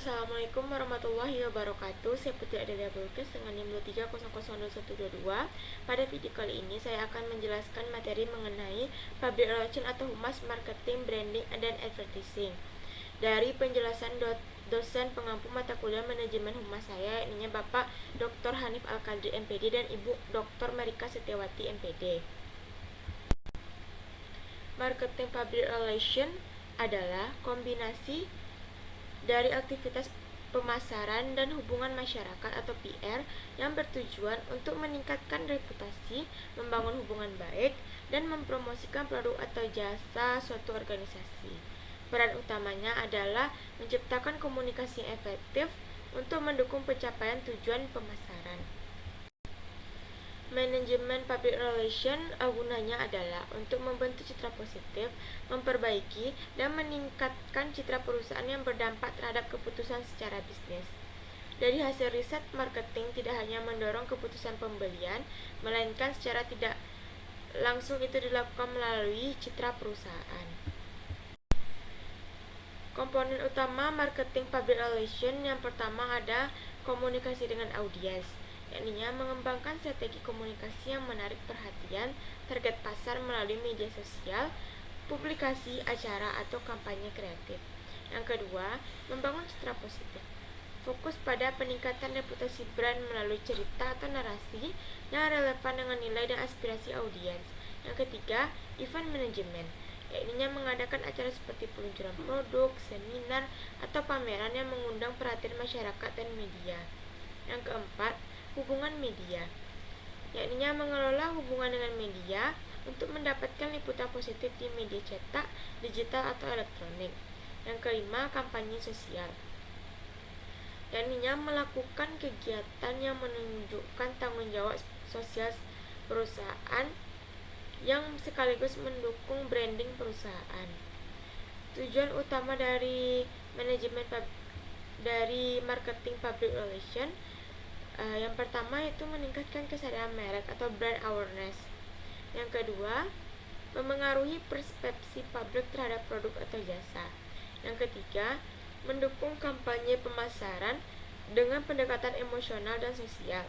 Assalamualaikum warahmatullahi wabarakatuh. Saya Putri Adelia Bulkis dengan NIM 23000122. Pada video kali ini saya akan menjelaskan materi mengenai public relation atau humas marketing, branding, dan advertising. Dari penjelasan dosen pengampu mata kuliah manajemen humas saya, yakni Bapak Dr. Hanif Al-Qadri MPD dan Ibu Dr. Marika Setiawati MPD. Marketing public relation adalah kombinasi dari aktivitas pemasaran dan hubungan masyarakat atau PR yang bertujuan untuk meningkatkan reputasi, membangun hubungan baik, dan mempromosikan produk atau jasa suatu organisasi. Peran utamanya adalah menciptakan komunikasi yang efektif untuk mendukung pencapaian tujuan pemasaran. Manajemen public relation gunanya adalah untuk membentuk citra positif, memperbaiki, dan meningkatkan citra perusahaan yang berdampak terhadap keputusan secara bisnis. Dari hasil riset, marketing tidak hanya mendorong keputusan pembelian, melainkan secara tidak langsung itu dilakukan melalui citra perusahaan. Komponen utama marketing public relation yang pertama ada komunikasi dengan audiens, yakni mengembangkan strategi komunikasi yang menarik perhatian target pasar melalui media sosial, publikasi, acara, atau kampanye kreatif. Yang kedua, membangun citra positif. Fokus pada peningkatan reputasi brand melalui cerita atau narasi yang relevan dengan nilai dan aspirasi audiens. Yang ketiga, event management, yakni mengadakan acara seperti peluncuran produk, seminar, atau pameran yang mengundang perhatian masyarakat dan media. Yang keempat, hubungan media, yakni mengelola hubungan dengan media untuk mendapatkan liputan positif di media cetak, digital, atau elektronik. Yang kelima, kampanye sosial, yakni melakukan kegiatan yang menunjukkan tanggung jawab sosial perusahaan yang sekaligus mendukung branding perusahaan. Tujuan utama dari marketing public relation yang pertama itu meningkatkan kesadaran merek atau brand awareness. Yang kedua, memengaruhi persepsi publik terhadap produk atau jasa. Yang ketiga, mendukung kampanye pemasaran dengan pendekatan emosional dan sosial.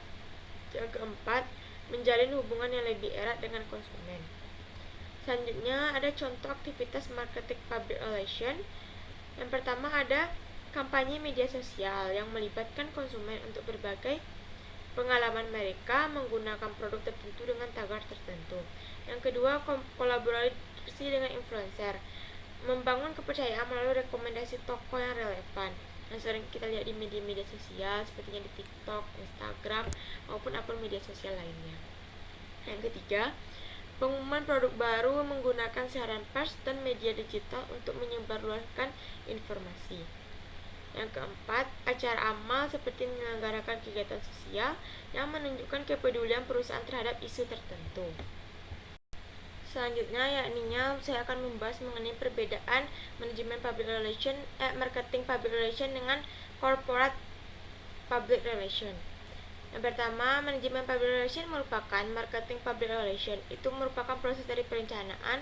Yang keempat, menjalin hubungan yang lebih erat dengan konsumen. Selanjutnya ada contoh aktivitas marketing public relation. Yang pertama ada kampanye media sosial yang melibatkan konsumen untuk berbagai pengalaman mereka menggunakan produk tertentu dengan tagar tertentu. Yang kedua, kolaborasi dengan influencer, membangun kepercayaan melalui rekomendasi tokoh yang relevan yang sering kita lihat di media-media sosial sepertinya di TikTok, Instagram, maupun akun media sosial lainnya. Yang ketiga, pengumuman produk baru menggunakan siaran pers dan media digital untuk menyebarluaskan informasi. Yang keempat, acara amal seperti menyelenggarakan kegiatan sosial yang menunjukkan kepedulian perusahaan terhadap isu tertentu. Selanjutnya yakni saya akan membahas mengenai perbedaan manajemen public relation, marketing public relation dengan corporate public relation. Yang pertama, manajemen public relation merupakan marketing public relation. Itu merupakan proses dari perencanaan,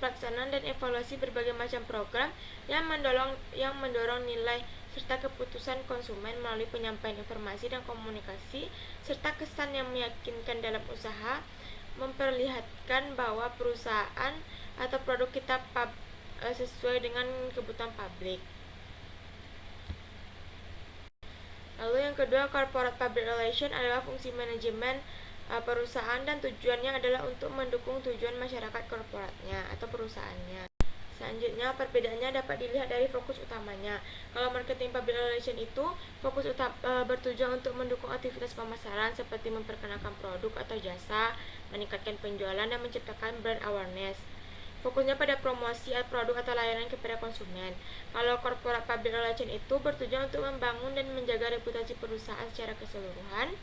pelaksanaan, dan evaluasi berbagai macam program yang mendorong nilai serta keputusan konsumen melalui penyampaian informasi dan komunikasi serta kesan yang meyakinkan dalam usaha, memperlihatkan bahwa perusahaan atau produk kita sesuai dengan kebutuhan publik. Lalu yang kedua, corporate public relation adalah fungsi manajemen perusahaan dan tujuannya adalah untuk mendukung tujuan masyarakat korporatnya atau perusahaannya. Selanjutnya, perbedaannya dapat dilihat dari fokus utamanya. Kalau marketing public relation itu bertujuan untuk mendukung aktivitas pemasaran seperti memperkenalkan produk atau jasa, meningkatkan penjualan, dan menciptakan brand awareness. Fokusnya pada promosi produk atau layanan kepada konsumen. Kalau corporate public relation itu bertujuan untuk membangun dan menjaga reputasi perusahaan secara keseluruhan,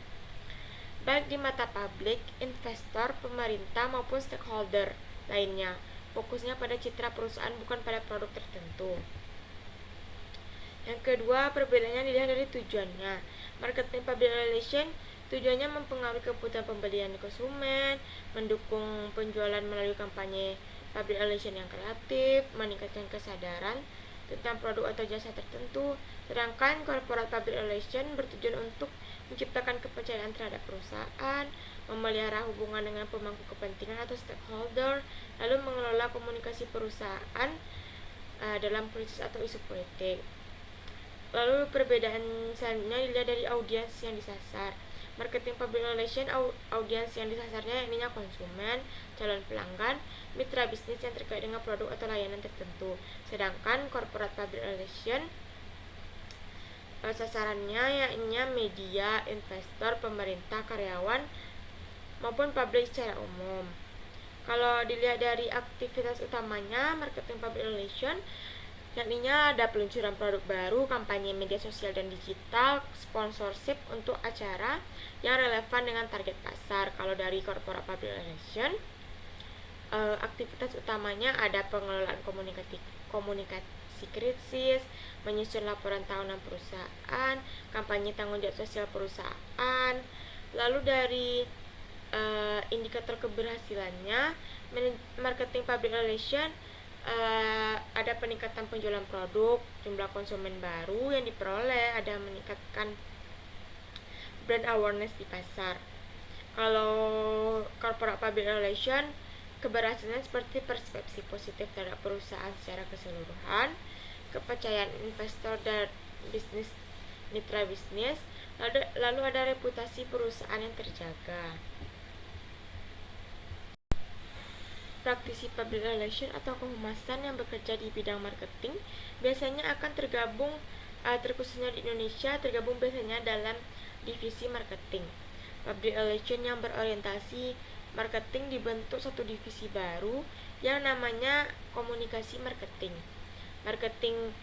baik di mata publik, investor, pemerintah, maupun stakeholder lainnya. Fokusnya pada citra perusahaan bukan pada produk tertentu. Yang kedua, perbedaannya dilihat dari tujuannya. Marketing public relation tujuannya mempengaruhi kebutuhan pembelian konsumen, mendukung penjualan melalui kampanye public relation yang kreatif, meningkatkan kesadaran tentang produk atau jasa tertentu, sedangkan corporate public relation bertujuan untuk menciptakan kepercayaan terhadap perusahaan, memelihara hubungan dengan pemangku kepentingan atau stakeholder, lalu mengelola komunikasi perusahaan dalam krisis atau isu politik. Lalu perbedaan selanjutnya dilihat dari audiens yang disasar. Marketing public relation, audiens yang disasarnya yakni konsumen, calon pelanggan, mitra bisnis yang terkait dengan produk atau layanan tertentu. Sedangkan corporate public relation, sasarannya yakni media, investor, pemerintah, karyawan, maupun publik secara umum. Kalau dilihat dari aktivitas utamanya, marketing public relation yakninya ada peluncuran produk baru, kampanye media sosial dan digital, sponsorship untuk acara yang relevan dengan target pasar. Kalau dari corporate public relation, aktivitas utamanya ada pengelolaan komunikasi krisis, menyusun laporan tahunan perusahaan, kampanye tanggung jawab sosial perusahaan. Lalu dari indikator keberhasilannya, marketing public relation ada peningkatan penjualan produk, jumlah konsumen baru yang diperoleh, ada meningkatkan brand awareness di pasar. Kalau corporate public relation, keberhasilan seperti persepsi positif terhadap perusahaan secara keseluruhan, kepercayaan investor dan bisnis mitra bisnis, lalu ada reputasi perusahaan yang terjaga. Praktisi public relation atau kehumasan yang bekerja di bidang marketing biasanya akan terkhususnya di Indonesia, tergabung biasanya dalam divisi marketing. Public relation yang berorientasi marketing dibentuk satu divisi baru yang namanya komunikasi marketing. Marketing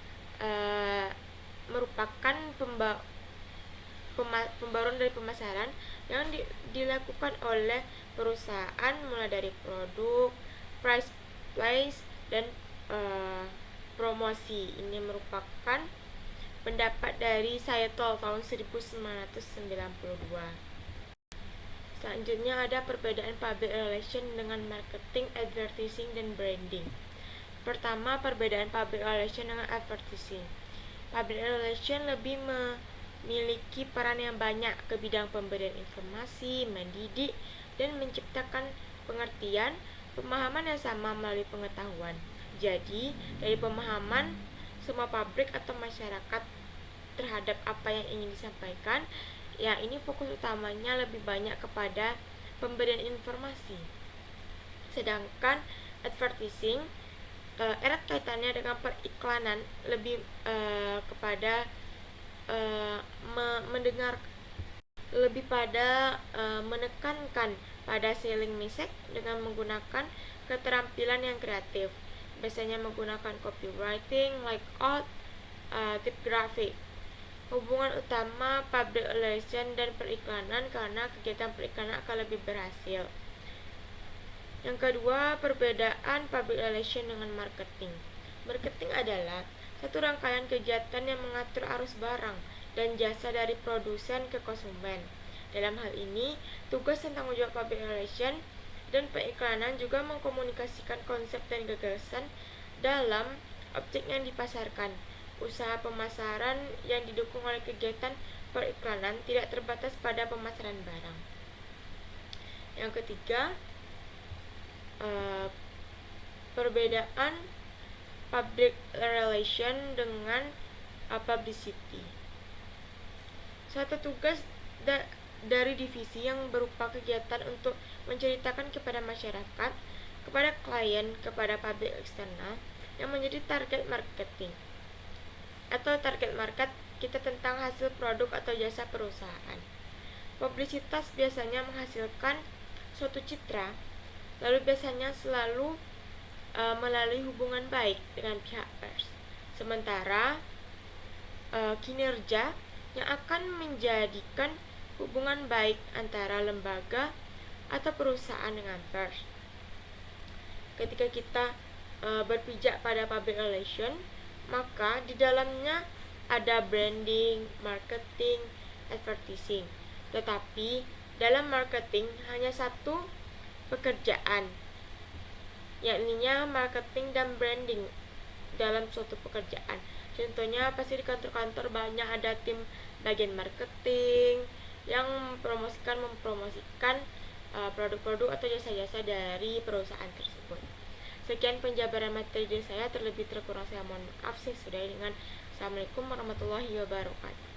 merupakan pembaruan dari pemasaran yang dilakukan oleh perusahaan mulai dari produk, price, place, dan promosi. Ini merupakan pendapat dari Seattle tahun 1992. Selanjutnya ada perbedaan public relation dengan marketing, advertising, dan branding. Pertama, perbedaan public relation dengan advertising. Public relation lebih memiliki peran yang banyak ke bidang pemberian informasi, mendidik, dan menciptakan pengertian, pemahaman yang sama melalui pengetahuan. Jadi, dari pemahaman semua publik atau masyarakat terhadap apa yang ingin disampaikan, ya ini fokus utamanya lebih banyak kepada pemberian informasi. Sedangkan advertising erat kaitannya dengan periklanan, lebih kepada menekankan pada selling message dengan menggunakan keterampilan yang kreatif, biasanya menggunakan copywriting, layout, typography. Hubungan utama public relation dan periklanan karena kegiatan periklanan akan lebih berhasil. Yang kedua, perbedaan public relation dengan marketing. Marketing adalah satu rangkaian kegiatan yang mengatur arus barang dan jasa dari produsen ke konsumen. Dalam hal ini, tugas dan tanggung jawab public relation dan periklanan juga mengkomunikasikan konsep dan gagasan dalam objek yang dipasarkan. Usaha pemasaran yang didukung oleh kegiatan periklanan tidak terbatas pada pemasaran barang. Yang ketiga, perbedaan public relation dengan publicity. Suatu tugas dari divisi yang berupa kegiatan untuk menceritakan kepada masyarakat, kepada klien, kepada publik eksternal yang menjadi target marketing atau target market kita tentang hasil produk atau jasa perusahaan. Publisitas biasanya menghasilkan suatu citra, lalu biasanya selalu melalui hubungan baik dengan pihak pers. Sementara kinerja yang akan menjadikan hubungan baik antara lembaga atau perusahaan dengan pers. Ketika kita berpijak pada public relation, maka di dalamnya ada branding, marketing, advertising. Tetapi dalam marketing hanya satu pekerjaan, yakni marketing dan branding. dalam suatu pekerjaan. Contohnya pasti di kantor-kantor banyak ada tim bagian marketing yang mempromosikan produk-produk atau jasa-jasa dari perusahaan tersebut. Sekian penjabaran materi dari saya, terlebih terkurang saya mohon maaf. Saya sudahi dengan Assalamualaikum warahmatullahi wabarakatuh.